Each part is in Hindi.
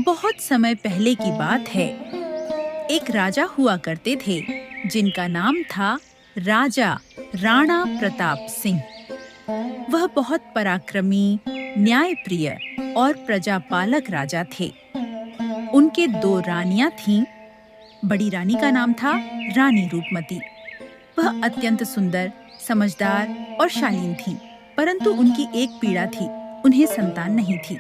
बहुत समय पहले की बात है। एक राजा हुआ करते थे जिनका नाम था राजा राणा प्रताप सिंह। वह बहुत पराक्रमी, न्यायप्रिय और प्रजापालक राजा थे। उनके दो रानियां थीं। बड़ी रानी का नाम था रानी रूपमती। वह अत्यंत सुंदर, समझदार और शालीन थीं, परंतु उनकी एक पीड़ा थी, उन्हें संतान नहीं थी।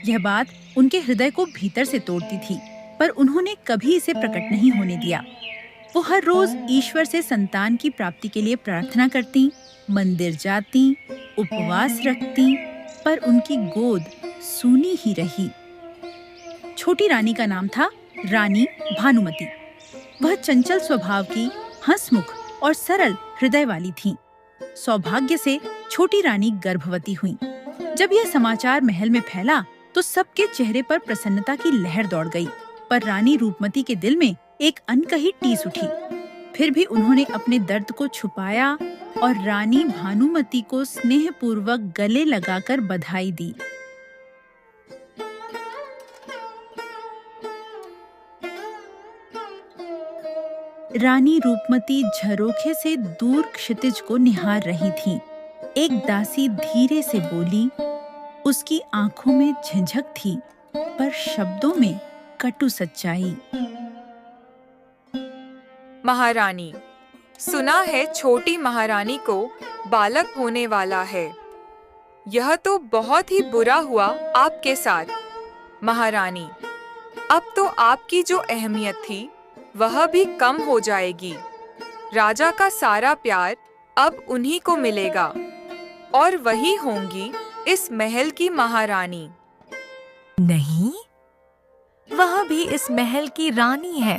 यह बात उनके हृदय को भीतर से तोड़ती थी, पर उन्होंने कभी इसे प्रकट नहीं होने दिया। वो हर रोज ईश्वर से संतान की प्राप्ति के लिए प्रार्थना करती, मंदिर जाती, उपवास रखती, पर उनकी गोद सूनी ही रही। छोटी रानी का नाम था रानी भानुमती। वह चंचल स्वभाव की, हंसमुख और सरल हृदय वाली थीं। सौभाग्य से छोटी रानी गर्भवती हुई। जब यह समाचार महल में फैला तो सबके चेहरे पर प्रसन्नता की लहर दौड़ गई, पर रानी रूपमती के दिल में एक अनकही टीस उठी। फिर भी उन्होंने अपने दर्द को छुपाया और रानी भानुमती को स्नेहपूर्वक गले लगाकर बधाई दी। रानी रूपमती झरोखे से दूर क्षितिज को निहार रही थी। एक दासी धीरे से बोली। उसकी आंखों में झिझक थी, पर शब्दों में कटु सच्चाई। महारानी, सुना है छोटी महारानी को बालक होने वाला है। यह तो बहुत ही बुरा हुआ आपके साथ। महारानी, अब तो आपकी जो अहमियत थी वह भी कम हो जाएगी। राजा का सारा प्यार अब उन्हीं को मिलेगा और वही होंगी इस महल की महारानी। नहीं, वह भी इस महल की रानी है,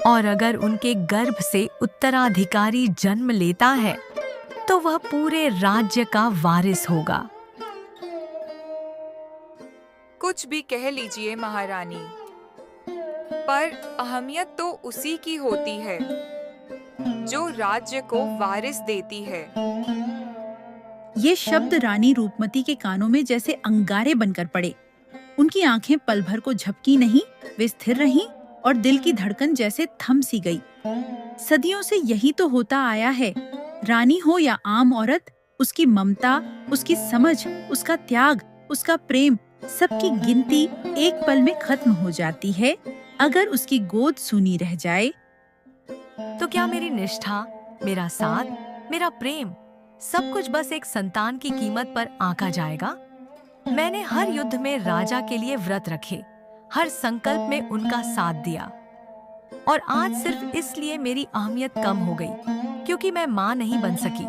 और अगर उनके गर्भ से उत्तराधिकारी जन्म लेता है तो वह पूरे राज्य का वारिस होगा। कुछ भी कह लीजिए महारानी, पर अहमियत तो उसी की होती है जो राज्य को वारिस देती है। ये शब्द रानी रूपमती के कानों में जैसे अंगारे बनकर पड़े। उनकी आंखें पल भर को झपकी नहीं, वे स्थिर रहीं और दिल की धड़कन जैसे थम सी गई। सदियों से यही तो होता आया है। रानी हो या आम औरत, उसकी ममता, उसकी समझ, उसका त्याग, उसका प्रेम, सबकी गिनती एक पल में खत्म हो जाती है अगर उसकी गोद सूनी रह जाए। तो क्या मेरी निष्ठा, मेरा साथ, मेरा प्रेम, सब कुछ बस एक संतान की कीमत पर आंका जाएगा? मैंने हर युद्ध में राजा के लिए व्रत रखे, हर संकल्प में उनका साथ दिया, और आज सिर्फ इसलिए मेरी अहमियत कम हो गई क्योंकि मैं माँ नहीं बन सकी।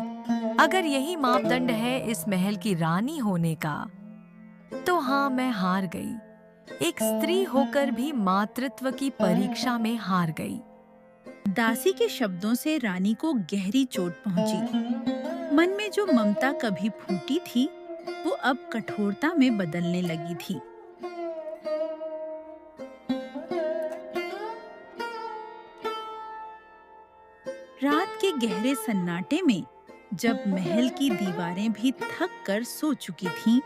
अगर यही मापदंड है इस महल की रानी होने का, तो हाँ, मैं हार गई। एक स्त्री होकर भी मातृत्व की परीक्षा में हार गई। दासी के शब्दों से रानी को गहरी चोट पहुंची। मन में जो ममता कभी फूटी थी, वो अब कठोरता में बदलने लगी थी। रात के गहरे सन्नाटे में जब महल की दीवारें भी थक कर सो चुकी थीं,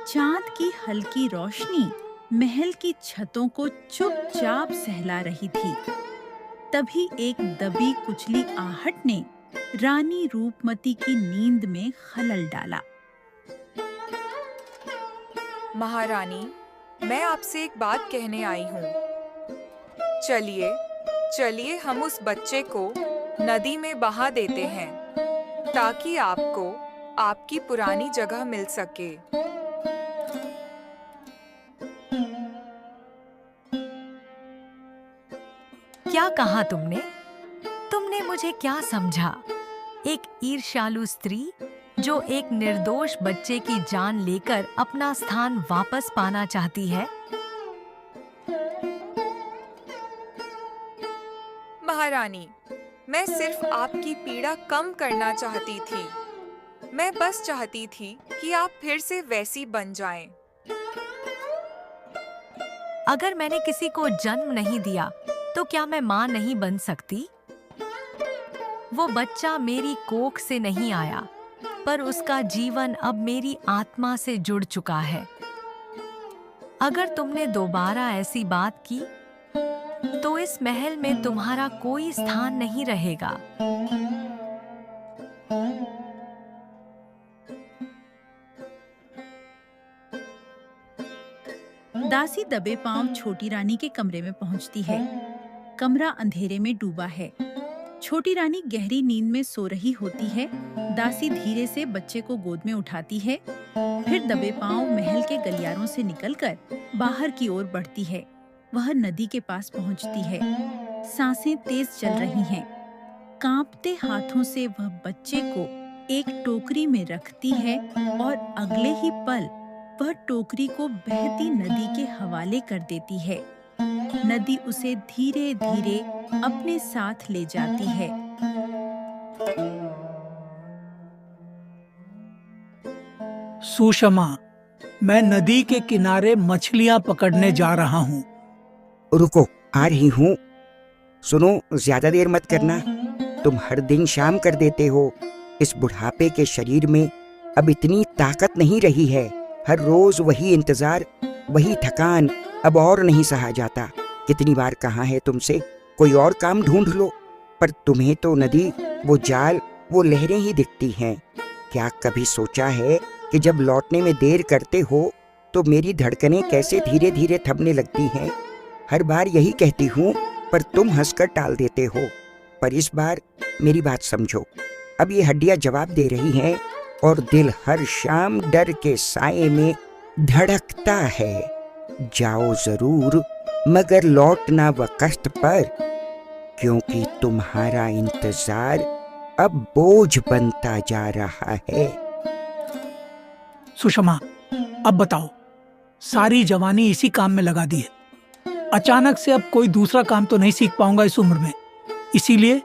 चांद की हल्की रोशनी महल की छतों को चुपचाप सहला रही थी। तभी एक दबी कुचली आहट ने रानी रूपमती की नींद में खलल डाला। महारानी, मैं आपसे एक बात कहने आई हूँ। चलिए चलिए हम उस बच्चे को नदी में बहा देते हैं ताकि आपको आपकी पुरानी जगह मिल सके। क्या कहा तुमने? तुमने मुझे क्या समझा? एक ईर्ष्यालु स्त्री जो एक निर्दोष बच्चे की जान लेकर अपना स्थान वापस पाना चाहती है? महारानी, मैं सिर्फ आपकी पीड़ा कम करना चाहती थी। मैं बस चाहती थी कि आप फिर से वैसी बन जाएं। अगर मैंने किसी को जन्म नहीं दिया तो क्या मैं माँ नहीं बन सकती? वो बच्चा मेरी कोख से नहीं आया, पर उसका जीवन अब मेरी आत्मा से जुड़ चुका है। अगर तुमने दोबारा ऐसी बात की तो इस महल में तुम्हारा कोई स्थान नहीं रहेगा। दासी दबे पांव छोटी रानी के कमरे में पहुंचती है। कमरा अंधेरे में डूबा है। छोटी रानी गहरी नींद में सो रही होती है। दासी धीरे से बच्चे को गोद में उठाती है, फिर दबे पांव महल के गलियारों से निकलकर बाहर की ओर बढ़ती है। वह नदी के पास पहुंचती है। सांसें तेज चल रही हैं। कांपते हाथों से वह बच्चे को एक टोकरी में रखती है और अगले ही पल वह टोकरी को बहती नदी के हवाले कर देती है। नदी उसे धीरे धीरे अपने साथ ले जाती है। सुषमा, मैं नदी के किनारे मछलियां पकड़ने जा रहा हूँ। रुको, आ रही हूँ। सुनो, ज्यादा देर मत करना। तुम हर दिन शाम कर देते हो। इस बुढ़ापे के शरीर में अब इतनी ताकत नहीं रही है। हर रोज वही इंतजार, वही थकान, अब और नहीं सहा जाता। कितनी बार कहा है तुमसे, कोई और काम ढूंढ लो, पर तुम्हें तो नदी, वो जाल, वो लहरें ही दिखती हैं। क्या कभी सोचा है कि जब लौटने में देर करते हो तो मेरी धड़कनें कैसे धीरे धीरे थमने लगती हैं? हर बार यही कहती हूँ, पर तुम हंसकर टाल देते हो। पर इस बार मेरी बात समझो। अब ये हड्डियां जवाब दे रही हैं और दिल हर शाम डर के साए में धड़कता है। जाओ जरूर, मगर लौटना वक्त पर, क्योंकि तुम्हारा इंतजार अब बोझ बनता जा रहा है। सुषमा, अब बताओ, सारी जवानी इसी काम में लगा दी है। अचानक से अब कोई दूसरा काम तो नहीं सीख पाऊंगा इस उम्र में, इसीलिए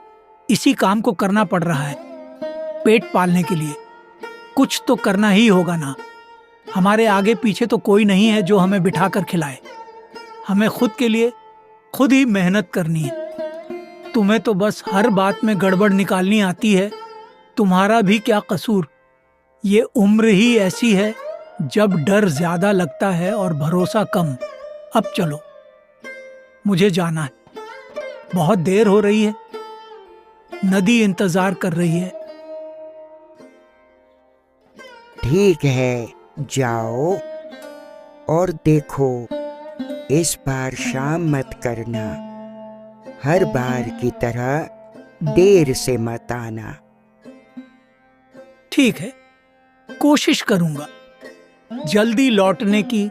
इसी काम को करना पड़ रहा है। पेट पालने के लिए कुछ तो करना ही होगा ना। हमारे आगे पीछे तो कोई नहीं है जो हमें बिठाकर खिलाए। हमें खुद के लिए खुद ही मेहनत करनी है। तुम्हें तो बस हर बात में गड़बड़ निकालनी आती है। तुम्हारा भी क्या कसूर। ये उम्र ही ऐसी है जब डर ज्यादा लगता है और भरोसा कम। अब चलो, मुझे जाना है। बहुत देर हो रही है। नदी इंतजार कर रही है। ठीक है, जाओ और देखो, इस बार शाम मत करना। हर बार की तरह देर से मत आना। ठीक है, कोशिश करूंगा जल्दी लौटने की।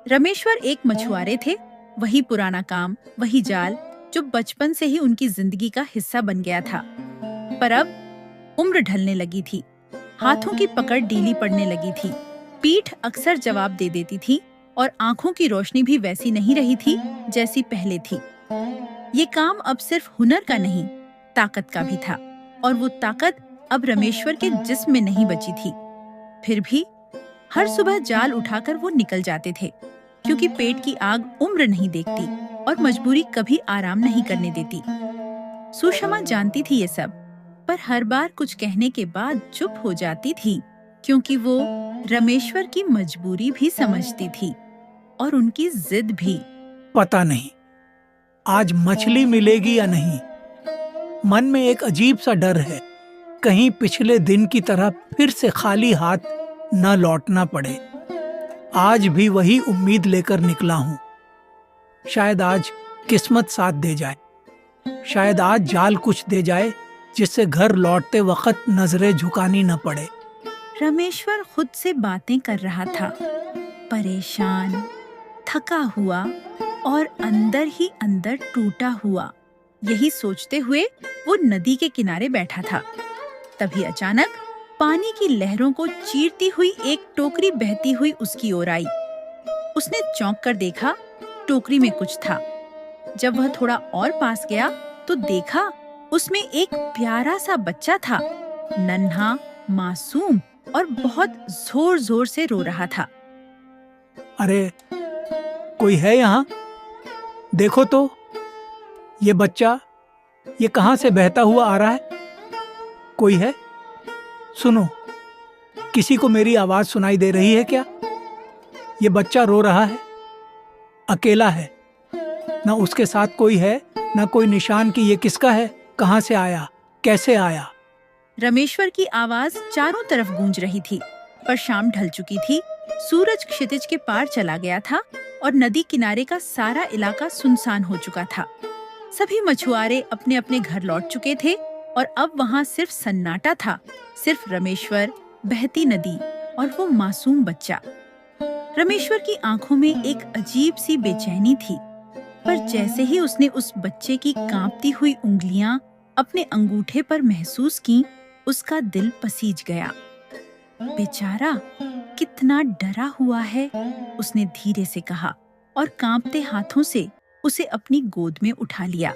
रमेश्वर एक मछुआरे थे। वही पुराना काम, वही जाल जो बचपन से ही उनकी जिंदगी का हिस्सा बन गया था। पर अब उम्र ढलने लगी थी। हाथों की पकड़ ढीली पड़ने लगी थी। पीठ अक्सर जवाब दे देती थी और आंखों की रोशनी भी वैसी नहीं रही थी जैसी पहले थी। ये काम अब सिर्फ हुनर का नहीं, ताकत का भी था, और वो ताकत अब रमेश्वर के जिस्म में नहीं बची थी। फिर भी हर सुबह जाल उठाकर वो निकल जाते थे, क्योंकि पेट की आग उम्र नहीं देखती और मजबूरी कभी आराम नहीं करने देती। सुषमा जानती थी ये सब, पर हर बार कुछ कहने के बाद चुप हो जाती थी, क्योंकि वो रमेश्वर की मजबूरी भी समझती थी और उनकी जिद भी। पता नहीं आज मछली मिलेगी या नहीं। मन में एक अजीब सा डर है, कहीं पिछले दिन की तरह फिर से खाली हाथ न लौटना पड़े। आज भी वही उम्मीद लेकर निकला हूँ। शायद आज किस्मत साथ दे जाए। शायद आज जाल कुछ दे जाए जिससे घर लौटते वक्त नजरें झुकानी न पड़े। रमेश्वर खुद से बातें कर रहा था, परेशान, थका हुआ और अंदर ही अंदर टूटा हुआ। यही सोचते हुए वो नदी के किनारे बैठा था। तभी अचानक पानी की लहरों को चीरती हुई एक टोकरी बहती हुई उसकी ओर आई। उसने चौंक कर देखा, टोकरी में कुछ था। जब वह थोड़ा और पास गया तो देखा उसमें एक प्यारा सा बच्चा था, नन्हा, मासूम और बहुत जोर जोर से रो रहा था। अरे, कोई है यहाँ? देखो तो, ये बच्चा, ये कहाँ से बहता हुआ आ रहा है? कोई है? सुनो, किसी को मेरी आवाज सुनाई दे रही है क्या? ये बच्चा रो रहा है। अकेला है, न उसके साथ कोई है, न कोई निशान कि ये किसका है, कहाँ से आया, कैसे आया। रमेश्वर की आवाज चारों तरफ गूंज रही थी, पर शाम ढल चुकी थी। सूरज क्षितिज के पार चला गया था और नदी किनारे का सारा इलाका सुनसान हो चुका था। सभी मछुआरे अपने अपने घर लौट चुके थे और अब वहाँ सिर्फ सन्नाटा था, सिर्फ रमेश्वर, बहती नदी और वो मासूम बच्चा। रमेश्वर की आंखों में एक अजीब सी बेचैनी थी, पर जैसे ही उसने उस बच्चे की कांपती हुई उंगलियां अपने अंगूठे पर महसूस की, उसका दिल पसीज गया। बेचारा कितना डरा हुआ है, उसने धीरे से कहा और कांपते हाथों से उसे अपनी गोद में उठा लिया।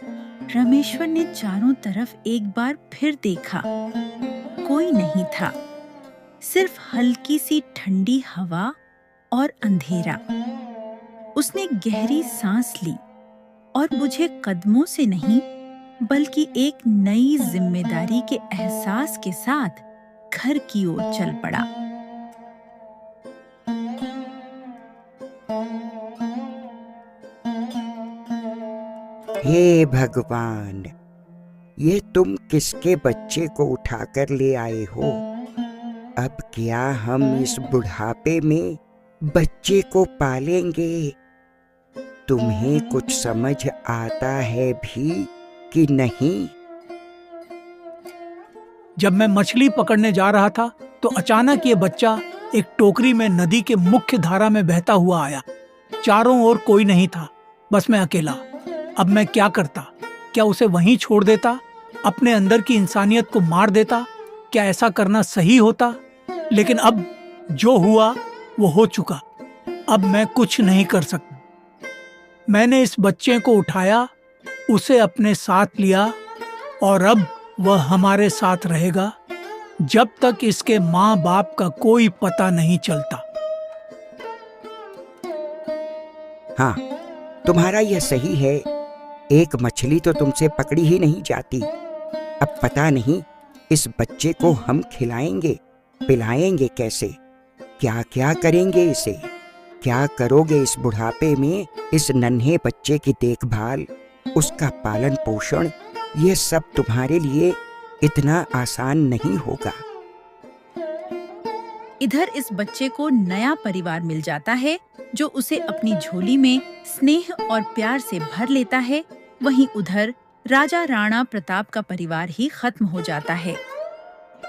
रमेश्वर ने चारों तरफ एक बार फिर देखा, कोई नहीं था, सिर्फ हल्की सी ठंडी हवा और अंधेरा। उसने गहरी सांस ली और बुझे कदमों से नहीं, बल्कि एक नई जिम्मेदारी के एहसास के साथ घर की ओर चल पड़ा। हे भगवान, ये तुम किसके बच्चे को उठाकर ले आए हो? अब क्या हम इस बुढ़ापे में बच्चे को पालेंगे? तुम्हें कुछ समझ आता है भी कि नहीं? जब मैं मछली पकड़ने जा रहा था तो अचानक ये बच्चा एक टोकरी में नदी के मुख्य धारा में बहता हुआ आया। चारों ओर कोई नहीं था, बस मैं अकेला। अब मैं क्या करता? क्या उसे वहीं छोड़ देता? अपने अंदर की इंसानियत को मार देता? क्या ऐसा करना सही होता? लेकिन अब जो हुआ वो हो चुका। अब मैं कुछ नहीं कर सकता। मैंने इस बच्चे को उठाया, उसे अपने साथ लिया और अब वह हमारे साथ रहेगा जब तक इसके माँ बाप का कोई पता नहीं चलता। हाँ, तुम्हारा यह सही है। एक मछली तो तुमसे पकड़ी ही नहीं जाती। अब पता नहीं इस बच्चे को हम खिलाएंगे पिलाएंगे कैसे? क्या क्या करेंगे इसे? क्या करोगे इस बुढ़ापे में इस नन्हे बच्चे की देखभाल, उसका पालन पोषण? ये सब तुम्हारे लिए इतना आसान नहीं होगा। इधर इस बच्चे को नया परिवार मिल जाता है जो उसे अपनी झोली में स्नेह और प्यार से भर लेता है। वहीं उधर राजा राणा प्रताप का परिवार ही खत्म हो जाता है।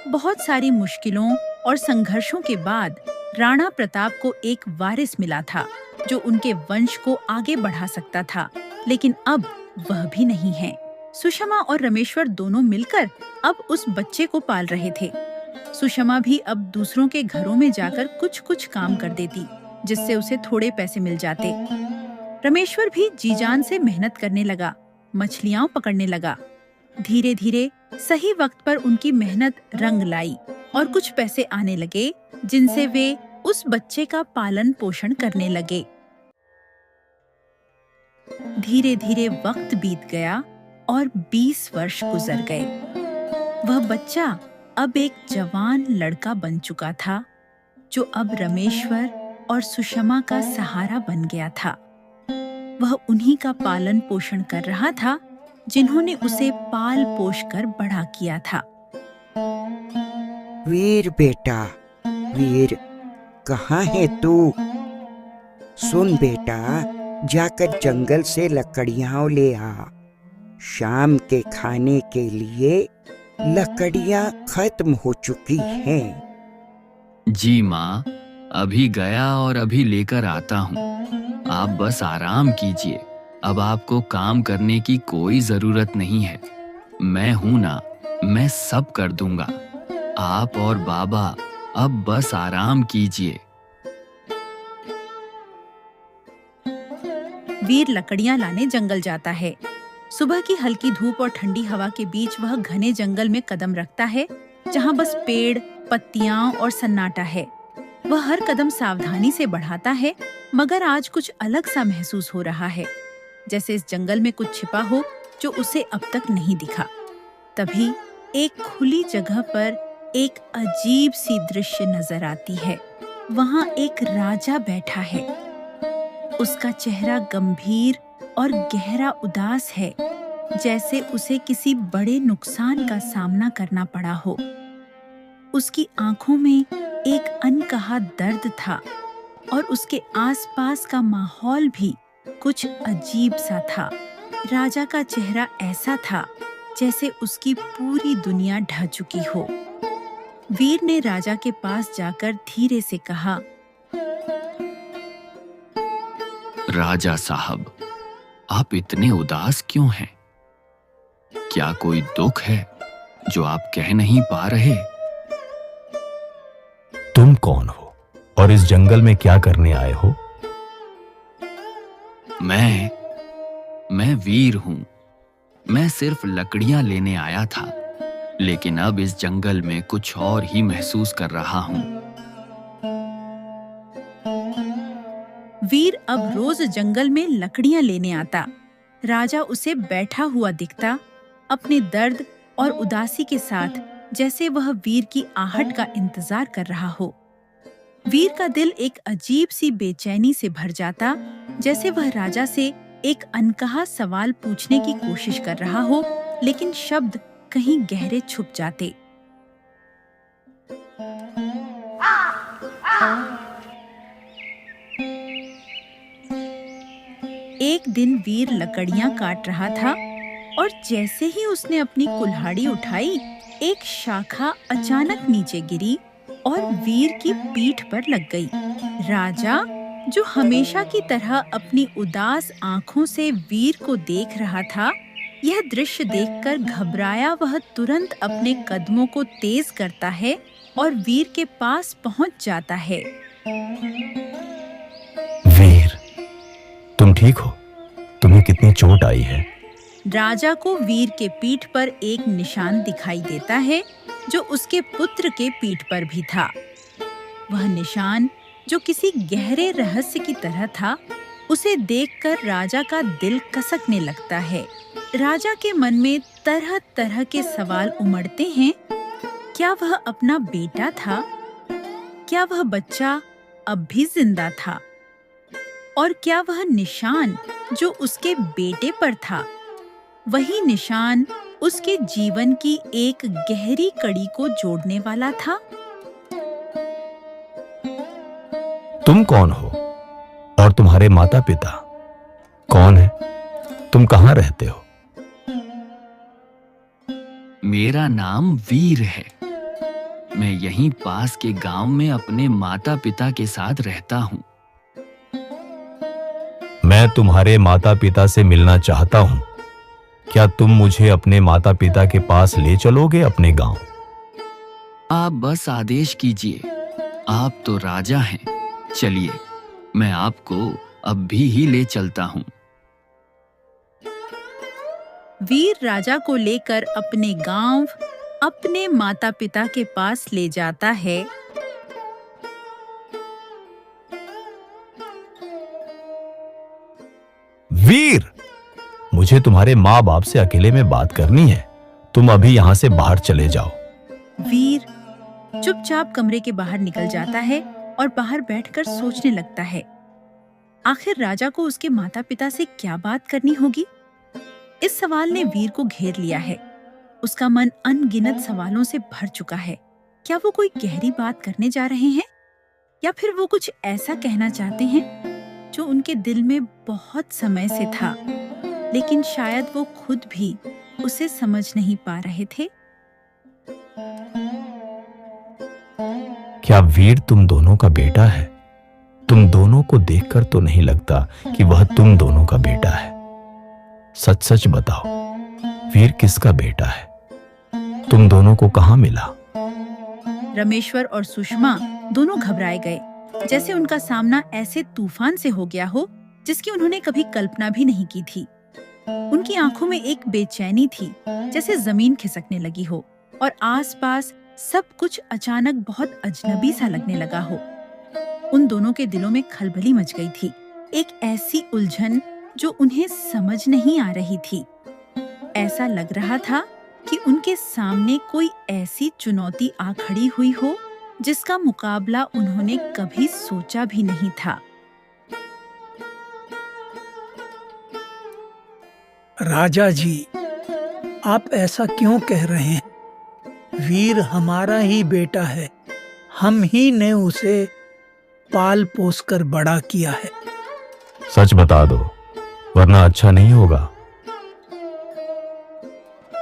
बहुत सारी मुश्किलों और संघर्षों के बाद राणा प्रताप को एक वारिस मिला था जो उनके वंश को आगे बढ़ा सकता था, लेकिन अब वह भी नहीं है। सुषमा और रमेश्वर दोनों मिलकर अब उस बच्चे को पाल रहे थे। सुषमा भी अब दूसरों के घरों में जाकर कुछ कुछ काम कर देती, जिससे उसे थोड़े पैसे मिल जाते। रमेश्वर भी जी-जान से मेहनत करने लगा, मछलियां पकड़ने लगा। धीरे धीरे सही वक्त पर उनकी मेहनत रंग लाई और कुछ पैसे आने लगे, जिनसे वे उस बच्चे का पालन पोषण करने लगे। धीरे धीरे वक्त बीत गया और 20 वर्ष गुजर गए। वह बच्चा अब एक जवान लड़का बन चुका था, जो अब रमेश्वर और सुषमा का सहारा बन गया था। वह उन्हीं का पालन पोषण कर रहा था, जिन्होंने उसे पाल पोष कर बड़ा किया था। वीर बेटा, वीर, कहाँ है तू? सुन बेटा, जाकर जंगल से लकड़ियां ले आ। शाम के खाने के लिए लकड़ियां खत्म हो चुकी हैं। जी माँ, अभी गया और अभी लेकर आता हूँ। आप बस आराम कीजिए। अब आपको काम करने की कोई जरूरत नहीं है। मैं हूं ना, मैं सब कर दूंगा। आप और बाबा अब बस आराम कीजिए। वीर लकड़ियां लाने जंगल जाता है। सुबह की हल्की धूप और ठंडी हवा के बीच वह घने जंगल में कदम रखता है, जहां बस पेड़, पत्तियां और सन्नाटा है। वह हर कदम सावधानी से बढ़ाता है, मगर आज कुछ अलग सा महसूस हो रहा है, जैसे इस जंगल में कुछ छिपा हो जो उसे अब तक नहीं दिखा। तभी एक खुली जगह पर एक अजीब सी दृश्य नजर आती है। वहां एक राजा बैठा है। उसका चेहरा गंभीर और गहरा उदास है, जैसे उसे किसी बड़े नुकसान का सामना करना पड़ा हो। उसकी आंखों में एक अनकहा दर्द था और उसके आसपास का माहौल भी कुछ अजीब सा था। राजा का चेहरा ऐसा था जैसे उसकी पूरी दुनिया ढह चुकी हो। वीर ने राजा के पास जाकर धीरे से कहा, राजा साहब, आप इतने उदास क्यों हैं? क्या कोई दुख है जो आप कह नहीं पा रहे? तुम कौन हो और इस जंगल में क्या करने आए हो? मैं वीर हूं। मैं सिर्फ लकड़ियां लेने आया था, लेकिन अब इस जंगल में कुछ और ही महसूस कर रहा हूं। वीर अब रोज जंगल में लकड़ियां लेने आता। राजा उसे बैठा हुआ दिखता, अपने दर्द और उदासी के साथ, जैसे वह वीर की आहट का इंतजार कर रहा हो। वीर का दिल एक अजीब सी बेचैनी से भर जाता, जैसे वह राजा से एक अनकहा सवाल पूछने की कोशिश कर रहा हो, लेकिन शब्द कहीं गहरे छुप जाते। एक दिन वीर लकड़ियां काट रहा था और जैसे ही उसने अपनी कुल्हाड़ी उठाई, एक शाखा अचानक नीचे गिरी और वीर की पीठ पर लग गई। राजा, जो हमेशा की तरह अपनी उदास आंखों से वीर को देख रहा था, यह दृश्य देखकर घबराया वह तुरंत अपने कदमों को तेज करता है और वीर के पास पहुंच जाता है। वीर, तुम ठीक हो? तुम्हें कितनी चोट आई है? राजा को वीर के पीठ पर एक निशान दिखाई देता है, जो उसके पुत्र के पीठ पर भी था। वह निशान, जो किसी गहरे रहस्य की तरह था, उसे देखकर राजा का दिल कसकने लगता है। राजा के मन में तरह तरह के सवाल उमड़ते हैं। क्या वह अपना बेटा था? क्या वह बच्चा अब भी जिंदा था? और क्या वह निशान जो उसके बेटे पर था, वही निशान उसके जीवन की एक गहरी कड़ी को जोड़ने वाला था? तुम कौन हो और तुम्हारे माता पिता कौन है? तुम कहाँ रहते हो? मेरा नाम वीर है। मैं यहीं पास के गांव में अपने माता पिता के साथ रहता हूँ। मैं तुम्हारे माता पिता से मिलना चाहता हूँ। क्या तुम मुझे अपने माता पिता के पास ले चलोगे अपने गांव? आप बस आदेश कीजिए। आप तो राजा हैं। चलिए, मैं आपको अब ही ले चलता हूँ। वीर राजा को लेकर अपने गांव, अपने माता पिता के पास ले जाता है। वीर, मुझे तुम्हारे माँ बाप से अकेले में बात करनी है। तुम अभी यहाँ से बाहर चले जाओ। वीर चुपचाप कमरे के बाहर निकल जाता है और बाहर बैठकर सोचने लगता है, आखिर राजा को उसके माता पिता से क्या बात करनी होगी। इस सवाल ने वीर को घेर लिया है। उसका मन अनगिनत सवालों से भर चुका है। क्या वो कोई गहरी बात करने जा रहे हैं, या फिर वो कुछ ऐसा कहना चाहते हैं जो उनके दिल में बहुत समय से था, लेकिन शायद वो खुद भी उसे समझ नहीं पा रहे थे। क्या वीर तुम दोनों का बेटा है? तुम दोनों को देखकर तो नहीं लगता कि वह तुम दोनों का बेटा है। सच सच बताओ, वीर किसका बेटा है? तुम दोनों को कहाँ मिला? रमेश्वर और सुषमा दोनों घबराए गए, जैसे उनका सामना ऐसे तूफान से हो गया हो जिसकी उन्होंने कभी कल्पना भी नहीं की थी। उनकी आंखों में एक बेचैनी थी, जैसे जमीन खिसकने लगी हो और आसपास सब कुछ अचानक बहुत अजनबी सा लगने लगा हो। उन दोनों के दिलों में खलबली मच गई थी, एक ऐसी उलझन जो उन्हें समझ नहीं आ रही थी। ऐसा लग रहा था कि उनके सामने कोई ऐसी चुनौती आ खड़ी हुई हो जिसका मुकाबला उन्होंने कभी सोचा भी नहीं था। राजा जी, आप ऐसा क्यों कह रहे हैं? वीर हमारा ही बेटा है, हम ही ने उसे पाल पोस कर बड़ा किया है। सच बता दो, वरना अच्छा नहीं होगा।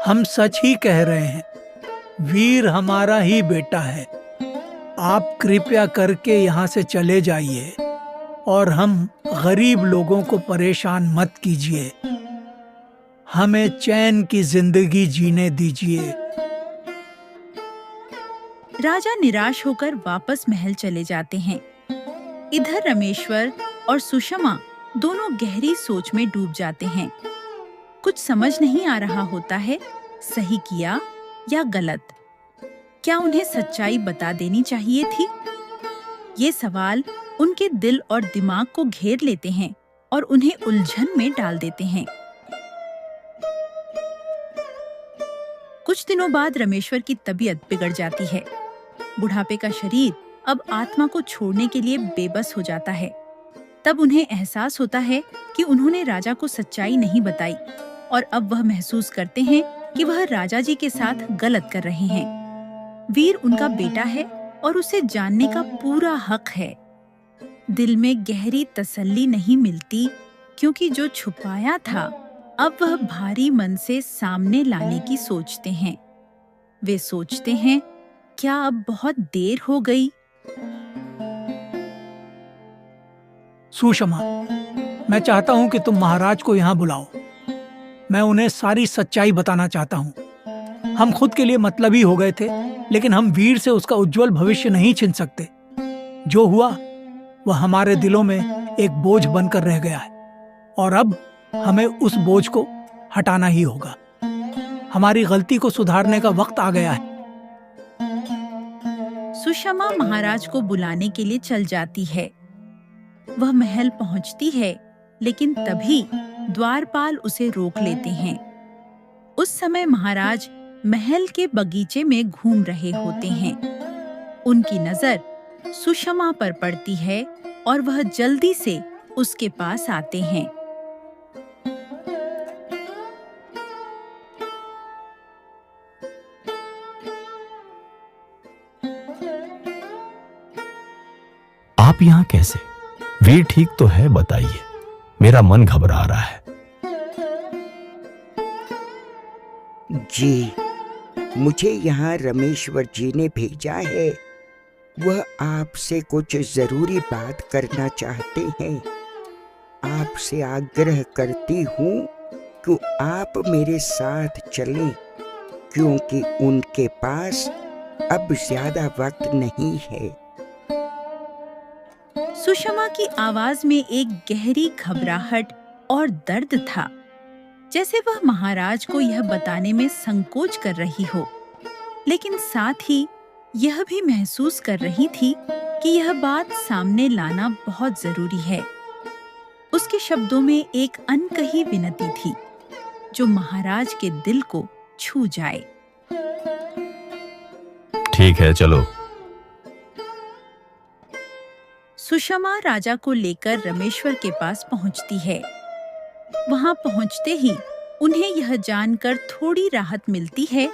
हम सच ही कह रहे हैं, वीर हमारा ही बेटा है। आप कृपया करके यहाँ से चले जाइए और हम गरीब लोगों को परेशान मत कीजिए। हमें चैन की जिंदगी जीने दीजिए। राजा निराश होकर वापस महल चले जाते हैं। इधर रमेश्वर और सुषमा दोनों गहरी सोच में डूब जाते हैं। कुछ समझ नहीं आ रहा होता है, सही किया या गलत। क्या उन्हें सच्चाई बता देनी चाहिए थी? ये सवाल उनके दिल और दिमाग को घेर लेते हैं और उन्हें उलझन में डाल देते हैं। कुछ दिनों बाद रमेश्वर की तबीयत बिगड़ जाती है। बुढ़ापे का शरीर अब आत्मा को छोड़ने के लिए बेबस हो जाता है। तब उन्हें एहसास होता है कि उन्होंने राजा को सच्चाई नहीं बताई और अब वह महसूस करते हैं कि वह राजा जी के साथ गलत कर रहे हैं। वीर उनका बेटा है और उसे जानने का पूरा हक है। दिल में गहरी तसल्ली नहीं मिलती, क्योंकि जो छुपाया था अब वह भारी मन से सामने लाने की सोचते हैं। वे सोचते हैं, क्या अब बहुत देर हो गई? सुषमा, मैं चाहता हूं कि तुम महाराज को यहाँ बुलाओ। मैं उन्हें सारी सच्चाई बताना चाहता हूँ। हम खुद के लिए मतलबी हो गए थे, लेकिन हम वीर से उसका उज्जवल भविष्य नहीं छीन सकते। जो हुआ वह हमारे दिलों में एक बोझ बनकर रह गया है और अब हमें उस बोझ को हटाना ही होगा। हमारी गलती को सुधारने का वक्त आ गया है। सुषमा महाराज को बुलाने के लिए चल जाती है। वह महल पहुंचती है, लेकिन तभी द्वारपाल उसे रोक लेते हैं। उस समय महाराज महल के बगीचे में घूम रहे होते हैं। उनकी नजर सुषमा पर पड़ती है और वह जल्दी से उसके पास आते हैं। आप यहाँ कैसे? वीर ठीक तो है, बताइए। मेरा मन घबरा रहा है। जी, मुझे यहाँ रमेश्वर जी ने भेजा है। वह आपसे कुछ जरूरी बात करना चाहते हैं। आपसे आग्रह करती हूँ कि आप मेरे साथ चलें, क्योंकि उनके पास अब ज्यादा वक्त नहीं है। सुषमा की आवाज में एक गहरी घबराहट और दर्द था, जैसे वह महाराज को यह बताने में संकोच कर रही हो, लेकिन साथ ही यह भी महसूस कर रही थी कि यह बात सामने लाना बहुत जरूरी है। उसके शब्दों में एक अनकही विनती थी, जो महाराज के दिल को छू जाए। ठीक है, चलो। सुषमा राजा को लेकर रमेश्वर के पास पहुंचती है। वहां पहुंचते ही उन्हें यह जानकर थोड़ी राहत मिलती है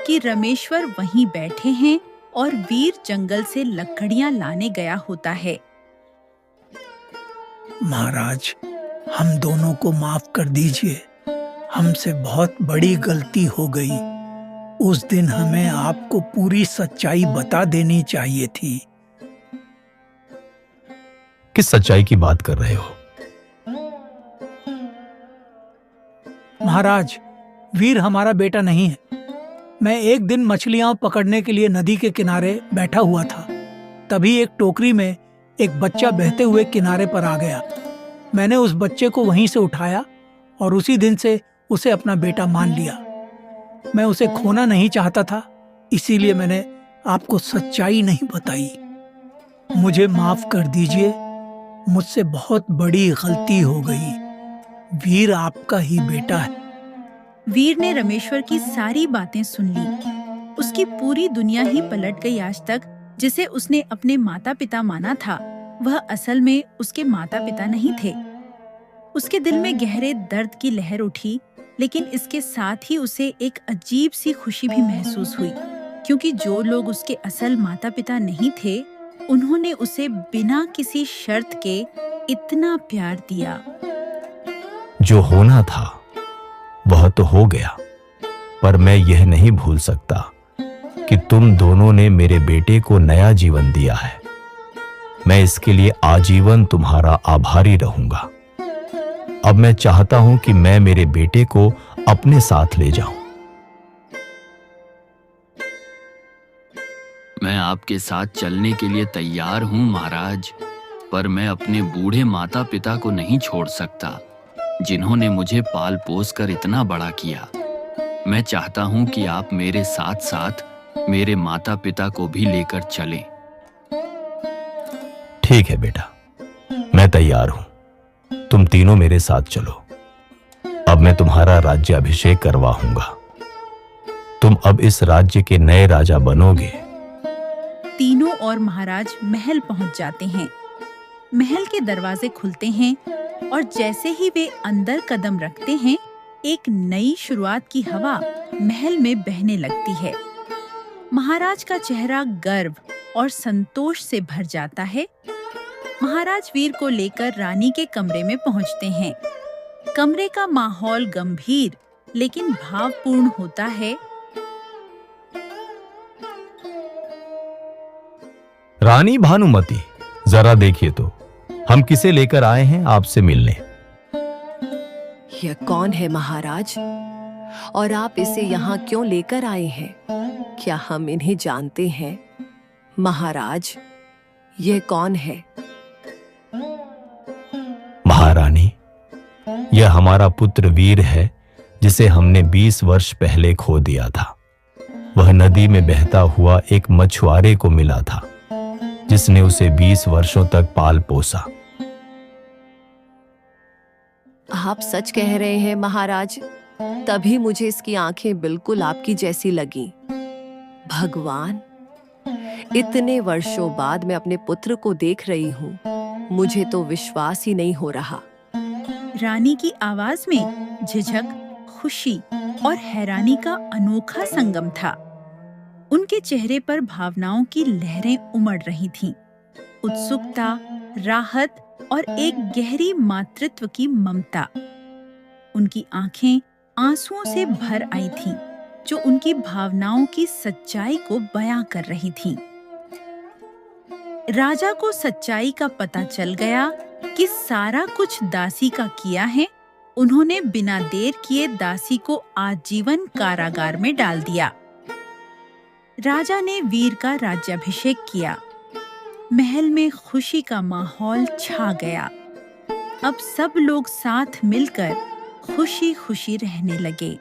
कि रमेश्वर वहीं बैठे हैं और वीर जंगल से लकड़ियां लाने गया होता है। महाराज, हम दोनों को माफ कर दीजिए। हमसे बहुत बड़ी गलती हो गई। उस दिन हमें आपको पूरी सच्चाई बता देनी चाहिए थी। किस सच्चाई की बात कर रहे हो? महाराज, वीर हमारा बेटा नहीं है। मैं एक दिन मछलियां पकड़ने के लिए नदी के किनारे बैठा हुआ था। तभी एक टोकरी में एक बच्चा बहते हुए किनारे पर आ गया। मैंने उस बच्चे को वहीं से उठाया और उसी दिन से उसे अपना बेटा मान लिया। मैं उसे खोना नहीं चाहता था, इसीलिए मैंने आपको सच्चाई नहीं बताई। मुझे माफ कर दीजिए, मुझसे बहुत बड़ी गलती हो गई। वीर आपका ही बेटा है। वीर ने रमेश्वर की सारी बातें सुन ली। उसकी पूरी दुनिया ही पलट गई। आज तक जिसे उसने अपने माता पिता माना था, वह असल में उसके माता पिता नहीं थे। उसके दिल में गहरे दर्द की लहर उठी, लेकिन इसके साथ ही उसे एक अजीब सी खुशी भी महसूस हुई, क्योंकि जो लोग उसके असल माता पिता नहीं थे, उन्होंने उसे बिना किसी शर्त के इतना प्यार दिया। जो होना था वह तो हो गया, पर मैं यह नहीं भूल सकता कि तुम दोनों ने मेरे बेटे को नया जीवन दिया है। मैं इसके लिए आजीवन तुम्हारा आभारी रहूंगा। अब मैं चाहता हूं कि मैं मेरे बेटे को अपने साथ ले जाऊं। मैं आपके साथ चलने के लिए तैयार हूँ महाराज, पर मैं अपने बूढ़े माता पिता को नहीं छोड़ सकता, जिन्होंने मुझे पाल पोस कर इतना बड़ा किया। मैं चाहता हूँ कि आप मेरे साथ साथ मेरे माता पिता को भी लेकर चलें। ठीक है बेटा, मैं तैयार हूं। तुम तीनों मेरे साथ चलो। अब मैं तुम्हारा राज्याभिषेक करवाऊंगा। तुम अब इस राज्य के नए राजा बनोगे। तीनों और महाराज महल पहुंच जाते हैं। महल के दरवाजे खुलते हैं और जैसे ही वे अंदर कदम रखते हैं, एक नई शुरुआत की हवा महल में बहने लगती है। महाराज का चेहरा गर्व और संतोष से भर जाता है। महाराज वीर को लेकर रानी के कमरे में पहुंचते हैं। कमरे का माहौल गंभीर लेकिन भावपूर्ण होता है। रानी भानुमति, जरा देखिए तो, हम किसे लेकर आए हैं आपसे मिलने। यह कौन है महाराज, और आप इसे यहाँ क्यों लेकर आए हैं? क्या हम इन्हें जानते हैं? महाराज, यह कौन है? महारानी, यह हमारा पुत्र वीर है, जिसे हमने 20 वर्ष पहले खो दिया था। वह नदी में बहता हुआ एक मछुआरे को मिला था, जिसने उसे 20 वर्षों तक पाल पोसा। आप सच कह रहे हैं महाराज, तभी मुझे इसकी आंखें बिल्कुल आपकी जैसी लगी। भगवान, इतने वर्षों बाद मैं अपने पुत्र को देख रही हूँ। मुझे तो विश्वास ही नहीं हो रहा। रानी की आवाज में झिझक, खुशी और हैरानी का अनोखा संगम था। उनके चेहरे पर भावनाओं की लहरें उमड़ रही थीं। उत्सुकता, राहत और एक गहरी मातृत्व की ममता। उनकी आंखें आंसुओं से भर आई थीं, जो उनकी भावनाओं की सच्चाई को बयां कर रही थीं। राजा को सच्चाई का पता चल गया कि सारा कुछ दासी का किया है। उन्होंने बिना देर किए दासी को आजीवन कारागार में डाल दिया। राजा ने वीर का राज्याभिषेक किया। महल में खुशी का माहौल छा गया। अब सब लोग साथ मिलकर खुशी खुशी रहने लगे।